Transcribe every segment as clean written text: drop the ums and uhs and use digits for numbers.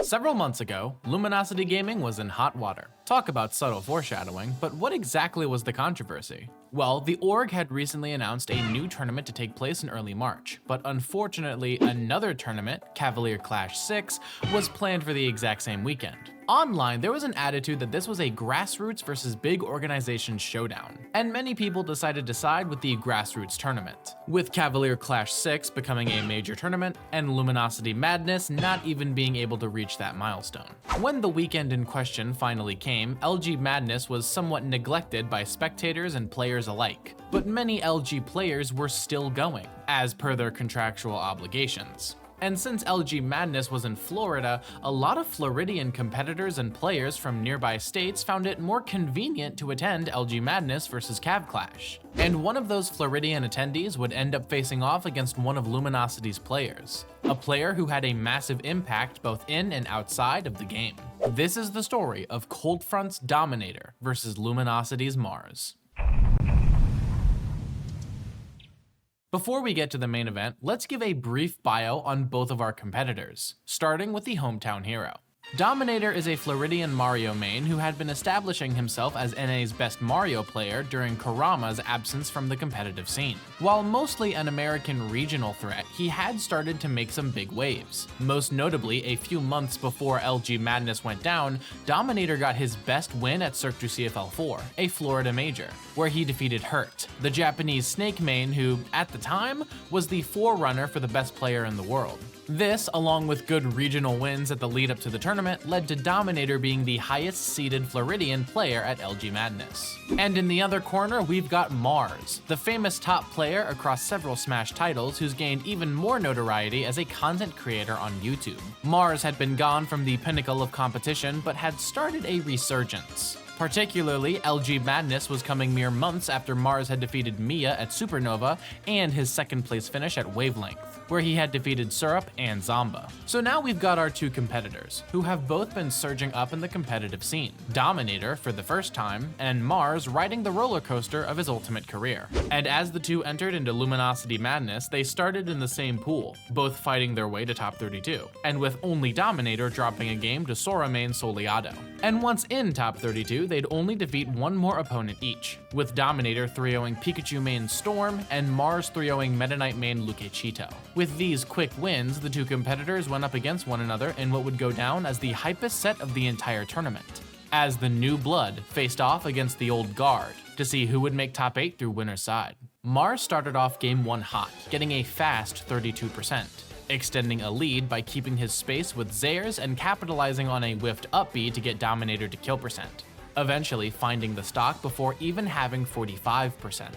Several months ago, Luminosity Gaming was in hot water. Talk about subtle foreshadowing, but what exactly was the controversy? Well, the org had recently announced a new tournament to take place in early March, but unfortunately another tournament, Cavalier Clash 6, was planned for the exact same weekend. Online, there was an attitude that this was a grassroots versus big organization showdown, and many people decided to side with the grassroots tournament, with Cavalier Clash 6 becoming a major tournament, and Luminosity Madness not even being able to reach that milestone. When the weekend in question finally came, LG Madness was somewhat neglected by spectators and players alike, but many LG players were still going, as per their contractual obligations. And since LG Madness was in Florida, a lot of Floridian competitors and players from nearby states found it more convenient to attend LG Madness versus Cav Clash. And one of those Floridian attendees would end up facing off against one of Luminosity's players, a player who had a massive impact both in and outside of the game. This is the story of ColdFront's Dominator versus Luminosity's Mars. Before we get to the main event, let's give a brief bio on both of our competitors, starting with the hometown hero. Dominator is a Floridian Mario main who had been establishing himself as NA's best Mario player during Kurama's absence from the competitive scene. While mostly an American regional threat, he had started to make some big waves. Most notably, a few months before LG Madness went down, Dominator got his best win at Cirque du CFL 4, a Florida major, where he defeated Hurt, the Japanese Snake main who, at the time, was the forerunner for the best player in the world. This, along with good regional wins at the lead up to the tournament, led to Dominator being the highest seeded Floridian player at LG Madness. And in the other corner, we've got Mars, the famous top player across several Smash titles who's gained even more notoriety as a content creator on YouTube. Mars had been gone from the pinnacle of competition, but had started a resurgence. Particularly, LG Madness was coming mere months after Mars had defeated Mia at Supernova and his second place finish at Wavelength, where he had defeated Syrup and Zomba. So now we've got our two competitors, who have both been surging up in the competitive scene. Dominator for the first time, and Mars riding the roller coaster of his ultimate career. And as the two entered into Luminosity Madness, they started in the same pool, both fighting their way to top 32, and with only Dominator dropping a game to Sora main Soleado. And once in top 32, they'd only defeat one more opponent each, with Dominator 3-0ing Pikachu main Storm and Mars 3-0ing Meta Knight main Lukechito. With these quick wins, the two competitors went up against one another in what would go down as the hypest set of the entire tournament, as the new blood faced off against the old guard to see who would make top 8 through winner's side. Mars started off game 1 hot, getting a fast 32%. Extending a lead by keeping his space with Zayers and capitalizing on a whiffed up B to get Dominator to kill percent, eventually finding the stock before even having 45%.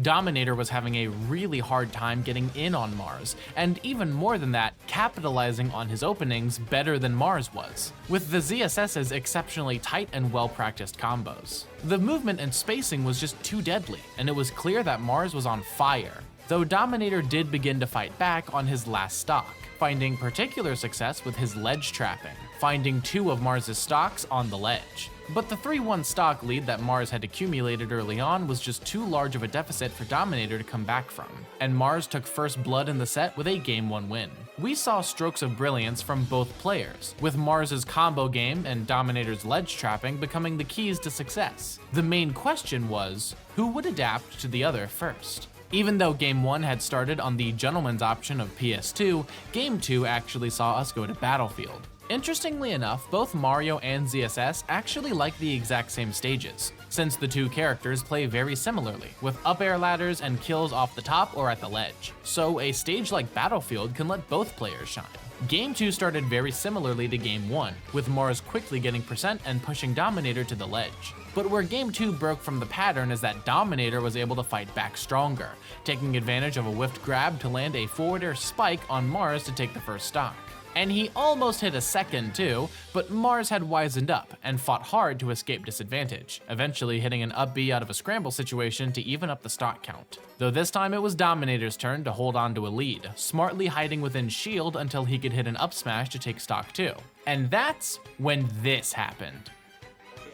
Dominator was having a really hard time getting in on Mars, and even more than that, capitalizing on his openings better than Mars was, with the ZSS's exceptionally tight and well-practiced combos. The movement and spacing was just too deadly, and it was clear that Mars was on fire, though Dominator did begin to fight back on his last stock, finding particular success with his ledge trapping, finding 2 of Mars's stocks on the ledge. But the 3-1 stock lead that Mars had accumulated early on was just too large of a deficit for Dominator to come back from, and Mars took first blood in the set with a game 1 win. We saw strokes of brilliance from both players, with Mars's combo game and Dominator's ledge trapping becoming the keys to success. The main question was, who would adapt to the other first? Even though Game 1 had started on the gentleman's option of PS2, Game 2 actually saw us go to Battlefield. Interestingly enough, both Mario and ZSS actually like the exact same stages, since the two characters play very similarly, with up air ladders and kills off the top or at the ledge. So a stage like Battlefield can let both players shine. Game 2 started very similarly to Game 1, with Mars quickly getting percent and pushing Dominator to the ledge. But where Game 2 broke from the pattern is that Dominator was able to fight back stronger, taking advantage of a whiffed grab to land a forward air spike on Mars to take the first stock. And he almost hit a second too, but Mars had wisened up and fought hard to escape disadvantage, eventually hitting an up B out of a scramble situation to even up the stock count. Though this time it was Dominator's turn to hold on to a lead, smartly hiding within shield until he could hit an up smash to take stock 2. And that's when this happened.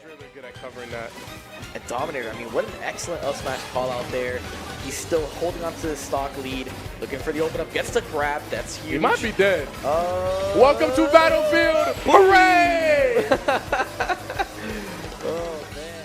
Really good at covering that. And Dominator, I mean, what an excellent up smash call out there. He's still holding on to the stock lead, looking for the open up, gets the grab, that's huge. He might be dead. Welcome to Battlefield! Oh, man.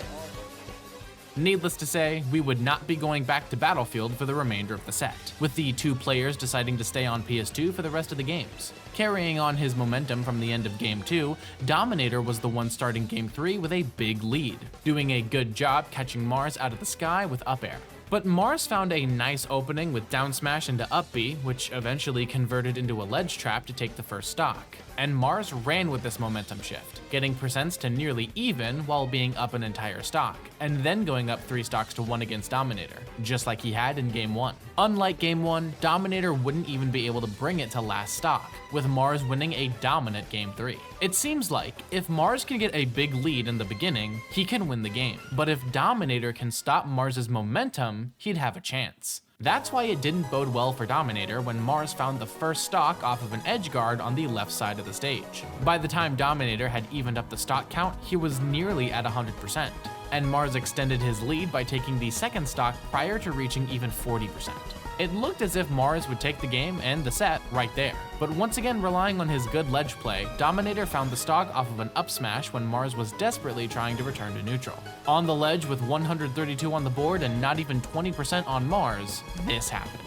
Needless to say, we would not be going back to Battlefield for the remainder of the set, with the two players deciding to stay on PS2 for the rest of the games. Carrying on his momentum from the end of Game 2, Dominator was the one starting Game 3 with a big lead, doing a good job catching Mars out of the sky with up air. But Mars found a nice opening with down smash into up B, which eventually converted into a ledge trap to take the first stock. And Mars ran with this momentum shift, getting percents to nearly even while being up an entire stock, and then going up 3 stocks to 1 against Dominator, just like he had in Game 1. Unlike Game 1, Dominator wouldn't even be able to bring it to last stock, with Mars winning a dominant Game 3. It seems like if Mars can get a big lead in the beginning, he can win the game, but if Dominator can stop Mars's momentum, he'd have a chance. That's why it didn't bode well for Dominator when Mars found the first stock off of an edge guard on the left side of the stage. By the time Dominator had evened up the stock count, he was nearly at 100%, and Mars extended his lead by taking the second stock prior to reaching even 40%. It looked as if Mars would take the game and the set right there, but once again relying on his good ledge play, Dominator found the stock off of an up smash when Mars was desperately trying to return to neutral. On the ledge with 132 on the board and not even 20% on Mars, this happened.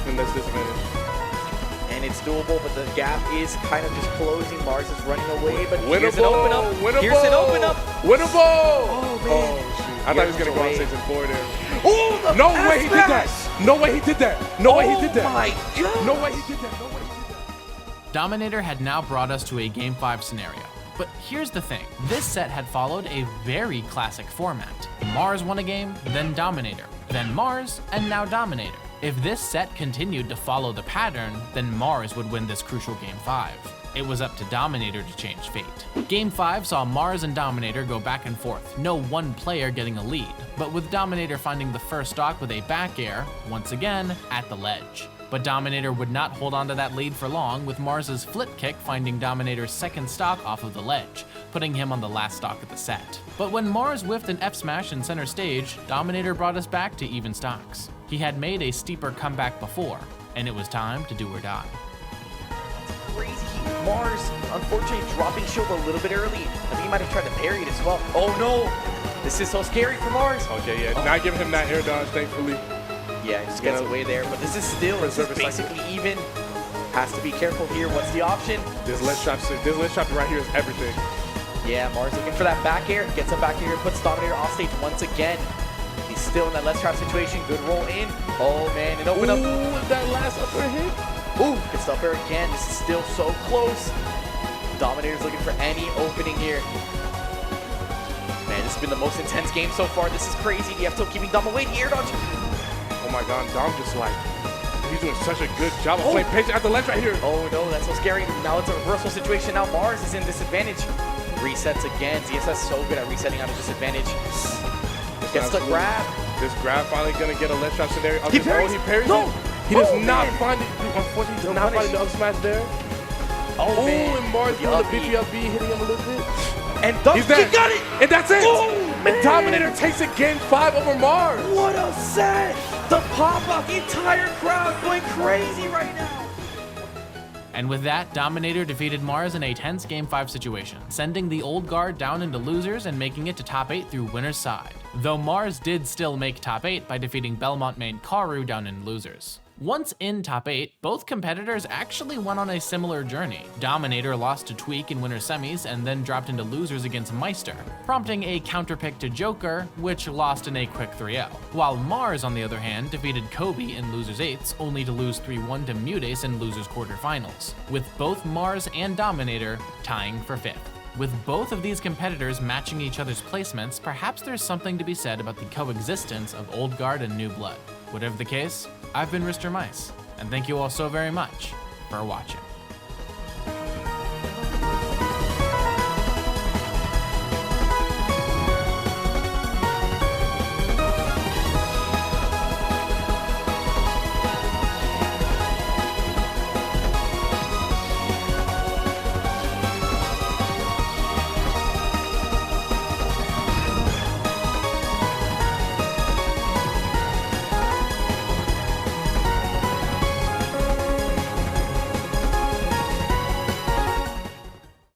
And that's disadvantage. And it's doable, but the gap is kind of just closing. Mars is running away, but Winnable! here's an open up. Winnable! Here's an open up. Winnable! Oh, man. Oh, shoot. I thought he was going to go on 6 and 4 there. Oh, No way he did that! No way he did that! No way he did that! Oh my God! No way he did that! No way he did that! Dominator had now brought us to a Game 5 scenario. But here's the thing, this set had followed a very classic format. Mars won a game, then Dominator, then Mars, and now Dominator. If this set continued to follow the pattern, then Mars would win this crucial Game 5. It was up to Dominator to change fate. Game 5 saw Mars and Dominator go back and forth, no one player getting a lead, but with Dominator finding the first stock with a back air, once again, at the ledge. But Dominator would not hold on to that lead for long, with Mars's flip kick finding Dominator's second stock off of the ledge, putting him on the last stock of the set. But when Mars whiffed an F smash in center stage, Dominator brought us back to even stocks. He had made a steeper comeback before, and it was time to do or die. Crazy. Mars, unfortunately, dropping shield a little bit early. I think he might have tried to parry it as well. Oh no! This is so scary for Mars. Okay, yeah. Not giving him that air dodge, thankfully. Yeah, he just gets away there, but this is basically even. Has to be careful here. What's the option? This ledge trap right here is everything. Yeah, Mars looking for that back air. Gets him back here, puts Dominator off stage once again. He's still in that ledge trap situation. Good roll in. Oh man, and open up. Ooh, that last up air hit. Ooh, gets up air again. This is still so close. Dominator's looking for any opening here. Man, this has been the most intense game so far. This is crazy. DF still keeping Dom away. The air dodge. Oh my God, Dom just like, he's doing such a good job of playing patient at the ledge right here. Oh no, that's so scary. Now it's a reversal situation. Now Mars is in disadvantage. Resets again. ZSS so good at resetting out of disadvantage. Gets the grab. This grab finally gonna get a ledge trap scenario. He parries. He parries No. it. He does not man. find it. Unfortunately, he does not find the up smash there. Oh man. And Mars doing the BPLB, hitting him a little bit. And Dom, He's dead. he got it. And that's it. Oh, man. And Dominator takes it Game 5 over Mars. What a set. The pop-up, the entire crowd going crazy right now. And with that, Dominator defeated Mars in a tense Game 5 situation, sending the old guard down into losers and making it to top 8 through winner's side. Though Mars did still make top 8 by defeating Belmont main Karu down in losers. Once in top 8, both competitors actually went on a similar journey. Dominator lost to Tweak in winner semis and then dropped into losers against Meister, prompting a counterpick to Joker, which lost in a quick 3-0. While Mars, on the other hand, defeated Kobe in losers 8s, only to lose 3-1 to Mutace in losers quarterfinals, with both Mars and Dominator tying for 5th. With both of these competitors matching each other's placements, perhaps there's something to be said about the coexistence of old guard and new blood. Whatever the case, I've been RISTERMICE, and thank you all so very much for watching.